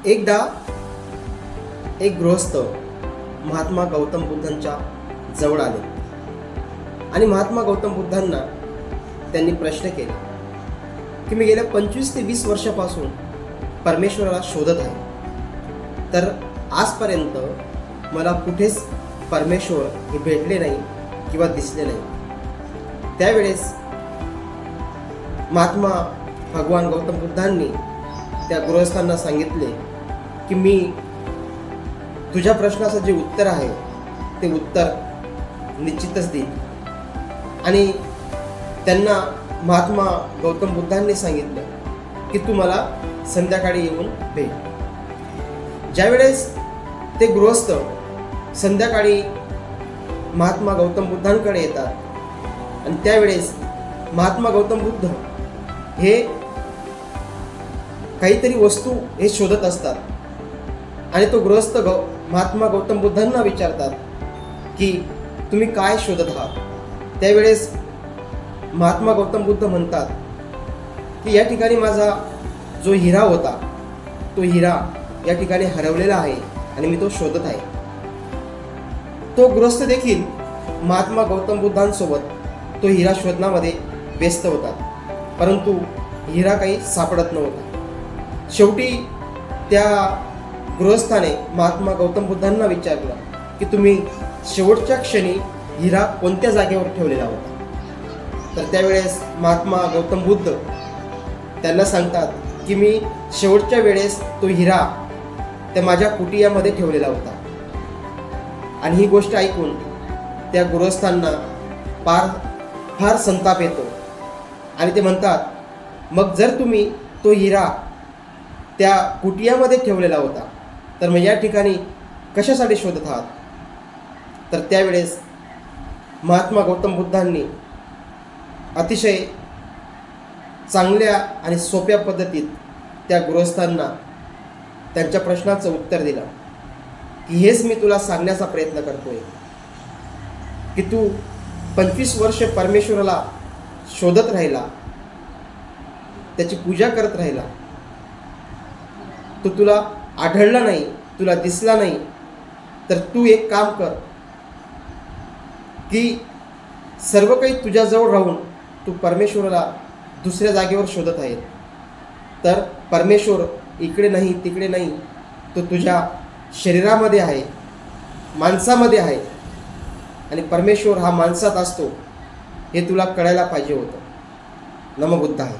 एकदा एक गृहस्थ महात्मा गौतम बुद्धांच्या जवळ आले आणि महात्मा गौतम बुद्धांना त्यांनी प्रश्न केले की मी गेल्या 25 ते 20 वर्षापासून परमेश्वराला शोधत आहे, तर आजपर्यंत मला कुठेच परमेश्वर हे भेटले नाही किंवा दिसले नाही। त्यावेळेस महात्मा भगवान गौतम बुद्धांनी त्या गृहस्थांना सांगितले की मी तुझ्या प्रश्नाचं जे उत्तर आहे ते उत्तर निश्चितच देईन। आणि त्यांना महात्मा गौतम बुद्धांनी सांगितलं की तू मला संध्याकाळी येऊन भेट। ज्यावेळेस ते गृहस्थ संध्याकाळी महात्मा गौतम बुद्धांकडे येतात आणि त्यावेळेस महात्मा गौतम बुद्ध हे काहीतरी वस्तू हे शोधत असतात आणि तो गृहस्थ महात्मा गौतम बुद्धांना विचारतात की तुम्ही काय शोधत आहात। त्यावेळेस महात्मा गौतम बुद्ध म्हणतात की या ठिकाणी माझा जो हिरा होता तो हिरा या ठिकाणी हरवलेला आहे आणि मी तो शोधत आहे। तो गृहस्थ देखील महात्मा गौतम बुद्धांसोबत तो हिरा शोधण्यामध्ये व्यस्त होता, परंतु हिरा काही सापडत नव्हता। शेवटी त्या गृहस्थाने महात्मा गौतम बुद्धांना विचारलं की तुम्ही शेवटच्या क्षणी हिरा कोणत्या जागेवर ठेवलेला होता। तर त्यावेळेस महात्मा गौतम बुद्ध त्यांना सांगतात की मी शेवटच्या वेळेस तो हिरा त्या माझ्या कुटियामध्ये ठेवलेला होता। आणि ही गोष्ट ऐकून त्या गृहस्थांना फार संताप येतो आणि ते म्हणतात मग जर तुम्ही तो हिरा त्या कुटियामध्ये ठेवलेला होता तर मग या ठिकाणी कशासाठी शोधत आहात। तर त्यावेळेस महात्मा गौतम बुद्धांनी अतिशय चांगल्या आणि सोप्या पद्धतीत त्या गृहस्थांना त्यांच्या प्रश्नाचं उत्तर दिलं की हेच मी तुला सांगण्याचा प्रयत्न करतोय की तू 25 वर्ष परमेश्वराला शोधत राहिला, त्याची पूजा करत राहिला, तो तुला आढळला नाही, तुला दिसला नाही, तर तू एक काम कर की सर्व काही तुझ्याजवळ राहून तू परमेश्वराला दुसऱ्या जागेवर शोधत आहे। तर परमेश्वर इकडे नाही तिकडे नाही, तो तुझ्या शरीरामध्ये आहे, माणसामध्ये आहे आणि परमेश्वर हा माणसात असतो हे तुला कळायला पाहिजे होतं। नमो बुद्धाय।